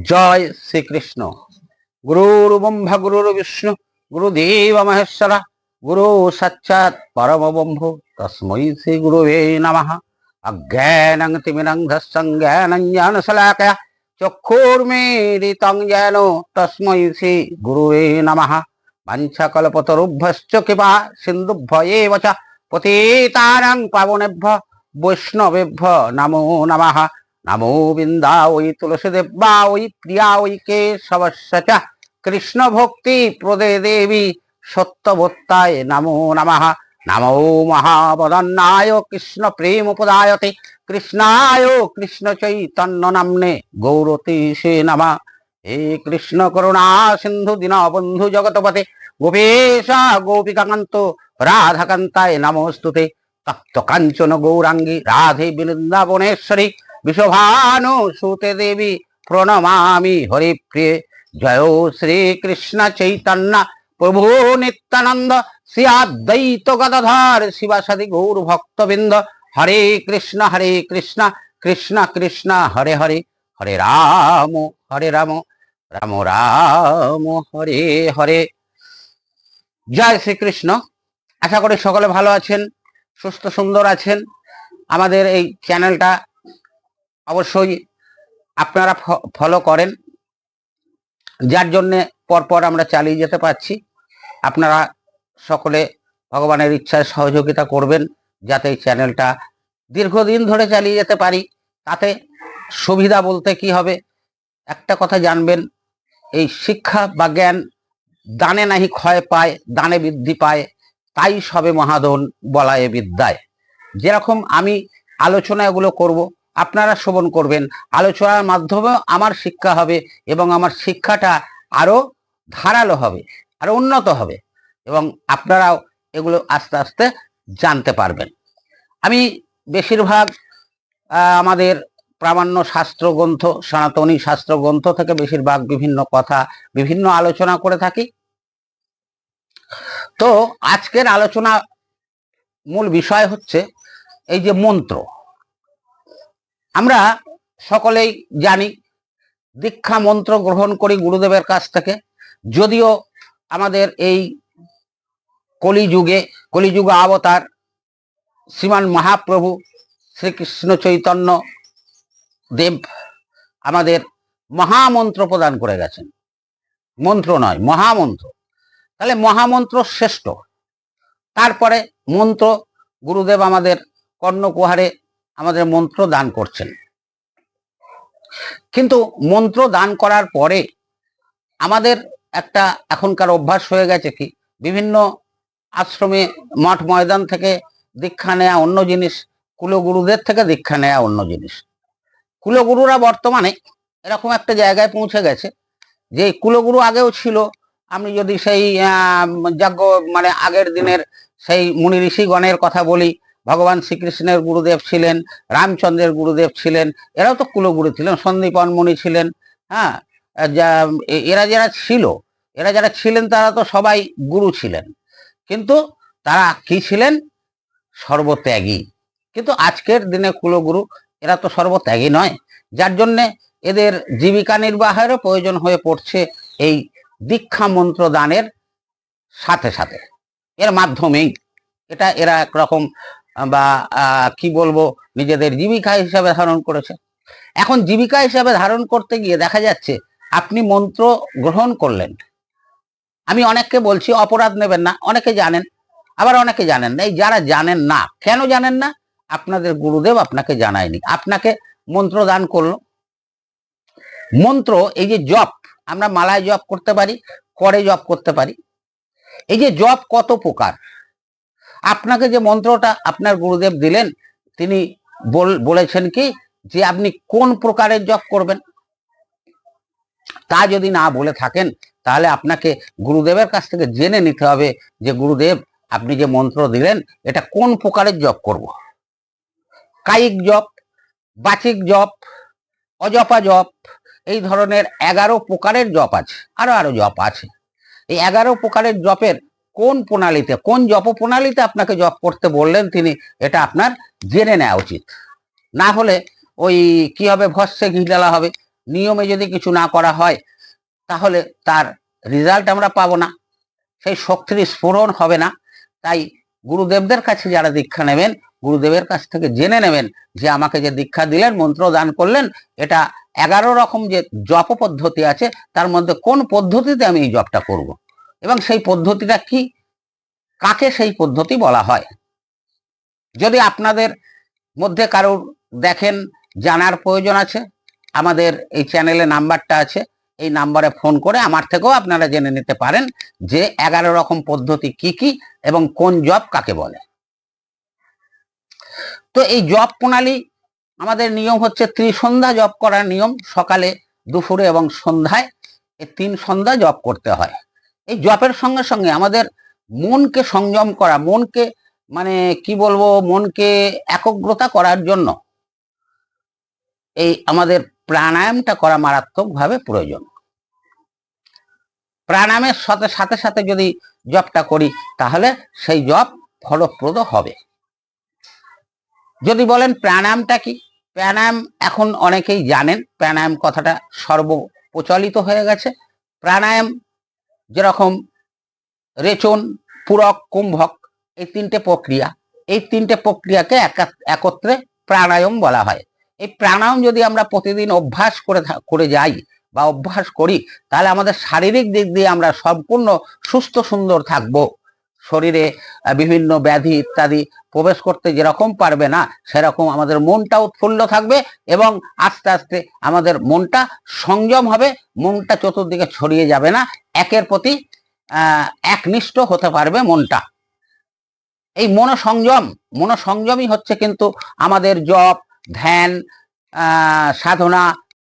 জয় শ্রীকৃষ্ণ। গুরুর ব্রহ্মা গুরুর বিষ্ণু গুরুদেব মহেশ্বর গুরু সাক্ষাৎ পরম ব্রহ্ম তস্मै শ্রী গুরুবে নমঃ। অজ্ঞানং তিমিরন্ধস্যং জ্ঞানাঞ্জনশলাকয়া চক্ষুর্মিলিतं येन তস্मै শ্রী গুরুবে নমঃ। বাঞ্ছাকল্পতরুভ্যশ্চ কৃপা সিন্ধুভ্য এব চ পতিতানাং পাবনেভ্যো বৈষ্ণবেভ্যো নমো নমঃ। নমো বিন্দায় তুলসীদেবায় প্রিয়ায় কেশবস্য চ কৃষ্ণ ভক্তি প্রদে দেবী সত্যবত্তায় নমো নমঃ। নমো মহাবদন্নায় কৃষ্ণ প্রেম প্রদায়তে কৃষ্ণায় কৃষ্ণ চৈতন্য নাম্নে গৌরতীশে নমঃ। হে কৃষ্ণ করুণা সিন্ধু দীনবন্ধু জগৎপতে গোপেশ গোপিকাকান্ত রাধাকান্তায় নমোস্তুতে। তপ্ত কাঞ্চন গৌরাঙ্গী রাধে বৃন্দাবনেশ্বরী বিশ্বভানুসুতে দেবী প্রণমামি হরিপ্রিয়ে। জয় শ্রীকৃষ্ণ চৈতন্য প্রভু নিত্যানন্দ শ্রী অদ্বৈত গদাধর শিবাসাদি গৌর ভক্তবৃন্দ। হরে কৃষ্ণ কৃষ্ণ কৃষ্ণ হরে হরে, হরে রাম রাম রাম হরে হরে। জয় শ্রীকৃষ্ণ। আশা করি সকলে ভালো আছেন, সুস্থ সুন্দর আছেন। আমাদের এই চ্যানেলটা অবশ্যই আপনারা ফলো করেন, যার জন্যে পরপর আমরা চালিয়ে যেতে পারছি। আপনারা সকলে ভগবানের ইচ্ছায় সহযোগিতা করবেন যাতে এই চ্যানেলটা দীর্ঘদিন ধরে চালিয়ে যেতে পারি। তাতে সুবিধা বলতে কি হবে, একটা কথা জানবেন, এই শিক্ষা বা জ্ঞান দানে নাহি ক্ষয় পায়, দানে বৃদ্ধি পায়, তাই সবে মহাধন বলায় বিদ্যায়। যেরকম আমি আলোচনা এগুলো করব, আপনারা শ্রবণ করবেন, আলোচনার মাধ্যমে আমার শিক্ষা হবে এবং আমার শিক্ষাটা আরো ধারালো হবে, আরো উন্নত হবে এবং আপনারাও এগুলো আস্তে আস্তে জানতে পারবেন। আমি বেশিরভাগ আমাদের প্রামাণ্য শাস্ত্র গ্রন্থ, সনাতনী শাস্ত্র গ্রন্থ থেকে বেশিরভাগ বিভিন্ন কথা, বিভিন্ন আলোচনা করে থাকি। তো আজকের আলোচনা মূল বিষয় হচ্ছে এই যে মন্ত্র। আমরা সকলেই জানি দীক্ষা মন্ত্র গ্রহণ করি গুরুদেবের কাছ থেকে। যদিও আমাদের এই কলিযুগ অবতার শ্রীমান মহাপ্রভু শ্রীকৃষ্ণ চৈতন্য দেব আমাদের মহামন্ত্র প্রদান করে গেছেন, মন্ত্র নয় মহামন্ত্র। তাহলে মহামন্ত্র শ্রেষ্ঠ। তারপরে মন্ত্র গুরুদেব আমাদের কর্ণকুহারে আমাদের মন্ত্র দান করছেন। কিন্তু মন্ত্র দান করার পরে আমাদের একটা এখনকার অভ্যাস হয়ে গেছে কি, বিভিন্ন আশ্রমে মঠ ময়দান থেকে দীক্ষা নেয়া অন্য জিনিস, কুলগুরুদের থেকে দীক্ষা নেয়া অন্য জিনিস। কুলগুরুরা বর্তমানে এরকম একটা জায়গায় পৌঁছে গেছে যে কুলগুরু আগেও ছিল। আমি যদি সেই যজ্ঞ মানে আগের দিনের সেই মুনি ঋষিগণের কথা বলি, ভগবান শ্রীকৃষ্ণের গুরুদেব ছিলেন, রামচন্দ্রের গুরুদেব ছিলেন, এরাও তো কুলগুরু ছিলেন, সন্দীপন মুনি ছিলেন। হ্যাঁ, এরা যারা ছিলেন তারা তো সবাই গুরু ছিলেন, কিন্তু তারা কি ছিলেন? সর্বত্যাগী। কিন্তু আজকের দিনে কুলগুরু এরা তো সর্বত্যাগী নয়, যার জন্যে এদের জীবিকা নির্বাহেরও প্রয়োজন হয়ে পড়ছে এই দীক্ষা মন্ত্র দানের সাথে সাথে। এর মাধ্যমেই এটা এরা একরকম বা কি বলবো, নিজেদের জীবিকা হিসাবে ধারণ করেছে। এখন জীবিকা হিসাবে ধারণ করতে গিয়ে দেখা যাচ্ছে আপনি মন্ত্র গ্রহণ করলেন, আমি অনেককে বলছি অপরাধ নেবেন না, অনেকে জানেন আবার অনেকে জানেন না। এই যারা জানেন না, কেন জানেন না? আপনাদের গুরুদেব আপনাকে জানায়নি, আপনাকে মন্ত্র দান করলো। মন্ত্র এই যে জপ, আমরা মালায় জপ করতে পারি, করে জপ করতে পারি। এই যে জপ কত প্রকার, আপনাকে যে মন্ত্রটা আপনার গুরুদেব দিলেন, তিনি বলেছেন কি যে আপনি কোন প্রকারের জপ করবেন। তা যদি না বলে থাকেন তাহলে আপনাকে গুরুদেবের কাছ থেকে জেনে নিতে হবে যে গুরুদেব আপনি যে মন্ত্র দিলেন এটা কোন প্রকারের জপ করব। কায়িক জপ, বাচিক জপ, অজপা জপ, এই ধরনের 11 প্রকারের জপ আছে, আরো জপ আছে। এই 11 প্রকারের জপের কোন প্রণালীতে, কোন জপ প্রণালীতে আপনাকে জপ করতে বললেন তিনি, এটা আপনার জেনে নেওয়া উচিত। না হলে ওই কি হবে, ভস্যে ঘি ঢালা হবে। নিয়মে যদি কিছু না করা হয় তাহলে তার রেজাল্ট আমরা পাবো না, সেই শক্তির স্ফুরণ হবে না। তাই গুরুদেবদের কাছে যারা দীক্ষা নেবেন, গুরুদেবের কাছ থেকে জেনে নেবেন যে আমাকে যে দীক্ষা দিলেন, মন্ত্র দান করলেন, এটা 11 রকম যে জপ পদ্ধতি আছে তার মধ্যে কোন পদ্ধতিতে আমি এই জপটা করব, এবং সেই পদ্ধতিটা কি, কাকে সেই পদ্ধতি বলা হয়। যদি আপনাদের মধ্যে কারোর দেখেন জানার প্রয়োজন আছে, আমাদের এই চ্যানেলে নাম্বারটা আছে, এই নাম্বারে ফোন করে আমার থেকেও আপনারা জেনে নিতে পারেন যে 11 রকম পদ্ধতি কি কি এবং কোন জপ কাকে বলে। তো এই জপ প্রণালী আমাদের নিয়ম হচ্ছে ত্রিসন্ধ্যা জপ করার নিয়ম, সকালে, দুপুরে এবং সন্ধ্যায় এই 3 সন্ধ্যা জপ করতে হয়। এই জপের সঙ্গে সঙ্গে আমাদের মনকে সংযম করা, মনকে মানে কি বলবো, মনকে একাগ্রতা করার জন্য এই আমাদের প্রাণায়ামটা করা মারাত্মকভাবে প্রয়োজন। প্রাণায়ামের সাথে সাথে সাথে যদি জপটা করি তাহলে সেই জপ ফলপ্রদ হবে। যদি বলেন প্রাণায়ামটা কি, প্রাণায়াম এখন অনেকেই জানেন, প্রাণায়াম কথাটা সর্বপ্রচলিত হয়ে গেছে। প্রাণায়াম যেরকম রেচন, পূরক, কুম্ভক, এই 3টে প্রক্রিয়া, এই 3টে প্রক্রিয়াকে একত্রে প্রাণায়াম বলা হয়। এই প্রাণায়াম যদি আমরা প্রতিদিন অভ্যাস করে যাই বা অভ্যাস করি তাহলে আমাদের শারীরিক দিক দিয়ে আমরা সম্পূর্ণ সুস্থ সুন্দর থাকব। শরীরে বিভিন্ন ব্যাধি ইত্যাদি প্রবেশ করতে যেরকম পারবে না, সেরকম আমাদের মনটা উৎফুল্ল থাকবে এবং আস্তে আস্তে আমাদের মনটা সংযম হবে, মনটা চতুর্দিকে ছড়িয়ে যাবে না, একের প্রতি একনিষ্ঠ হতে পারবে মনটা। এই মনোসংযমই হচ্ছে কিন্তু আমাদের জপ, ধ্যান, সাধনা